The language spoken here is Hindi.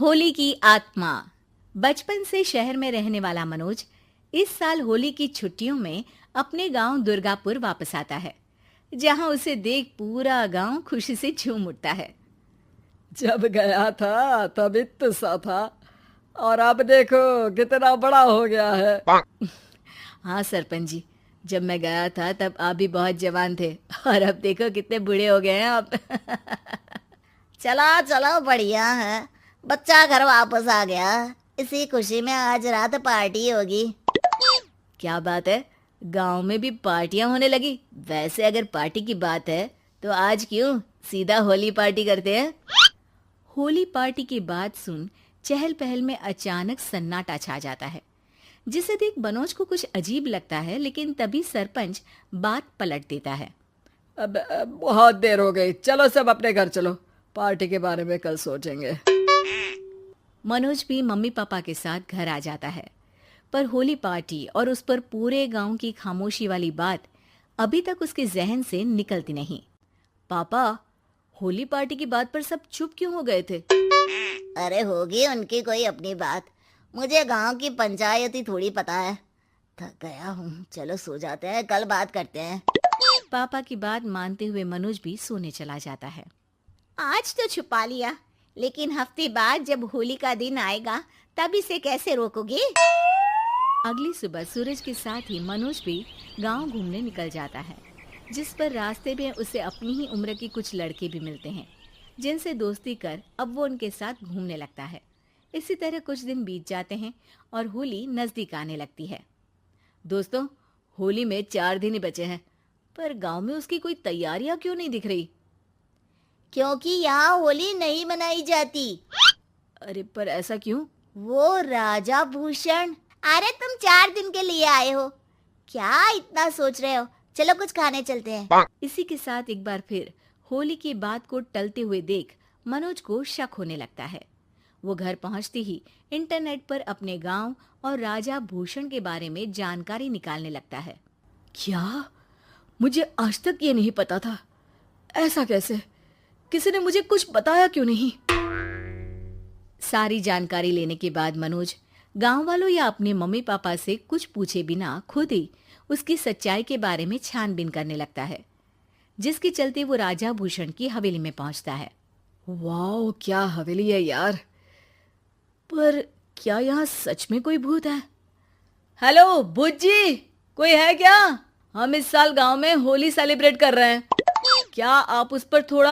होली की आत्मा। बचपन से शहर में रहने वाला मनोज इस साल होली की छुट्टियों में अपने गांव दुर्गापुर वापस आता है, जहां उसे देख पूरा गांव खुशी से झूम उठता है। जब गया था तब इतना सा था और अब देखो कितना बड़ा हो गया है। हाँ सरपंच जी, जब मैं गया था तब आप भी बहुत जवान थे और अब देखो कितने बूढ़े हो गए हैं आप। चलो चलो बढ़िया है। बच्चा घर वापस आ गया। इसी खुशी में आज रात पार्टी होगी। क्या बात है, गांव में भी पार्टियां होने लगी। वैसे अगर पार्टी की बात है तो आज क्यों सीधा होली पार्टी करते हैं। होली पार्टी की बात सुन चहल पहल में अचानक सन्नाटा छा जाता है, जिसे देख मनोज को कुछ अजीब लगता है, लेकिन तभी सरपंच बात पलट देता है। अब बहुत देर हो गई, चलो सब अपने घर चलो, पार्टी के बारे में कल सोचेंगे। मनोज भी मम्मी पापा के साथ घर आ जाता है, पर होली पार्टी और उस पर पूरे गांव की खामोशी वाली बात अभी तक उसके जहन से निकलती नहीं। पापा, होली पार्टी की बात पर सब चुप क्यों हो गए थे? अरे होगी उनकी कोई अपनी बात। मुझे गांव की पंचायती थोड़ी पता है। थक गया हूँ, चलो सो जाते हैं, कल बात करते हैं। पापा की बात मानते हुए मनोज भी सोने चला जाता है। आज तो छुपा लिया, लेकिन हफ्ते बाद जब होली का दिन आएगा तब इसे कैसे रोकोगे? अगली सुबह सूरज के साथ ही मनोज भी गांव घूमने निकल जाता है, जिस पर रास्ते में उसे अपनी ही उम्र के कुछ लड़के भी मिलते हैं, जिनसे दोस्ती कर अब वो उनके साथ घूमने लगता है। इसी तरह कुछ दिन बीत जाते हैं और होली नजदीक आने लगती है। दोस्तों, होली में 4 दिन ही बचे हैं, पर गांव में उसकी कोई तैयारियां क्यों नहीं दिख रही? क्योंकि यहाँ होली नहीं मनाई जाती। अरे पर ऐसा क्यों? वो राजा भूषण। अरे तुम 4 दिन के लिए आए हो, क्या इतना सोच रहे हो? चलो कुछ खाने चलते हैं। इसी के साथ एक बार फिर होली की बात को टलते हुए देख मनोज को शक होने लगता है। वो घर पहुंचते ही इंटरनेट पर अपने गांव और राजा भूषण के बारे में जानकारी निकालने लगता है। क्या? मुझे आज तक ये नहीं पता था। ऐसा कैसे? किसी ने मुझे कुछ बताया क्यों नहीं? सारी जानकारी लेने के बाद मनोज गांव वालों या अपने मम्मी पापा से कुछ पूछे बिना खुद ही उसकी सच्चाई के बारे में छानबीन करने लगता है, जिसके चलते वो राजा भूषण की हवेली में पहुंचता है। वाह, क्या हवेली है यार। पर क्या यहाँ सच में कोई भूत है? हेलो भूत जी, कोई है क्या? हम इस साल गांव में होली सेलिब्रेट कर रहे हैं, क्या आप उस पर थोड़ा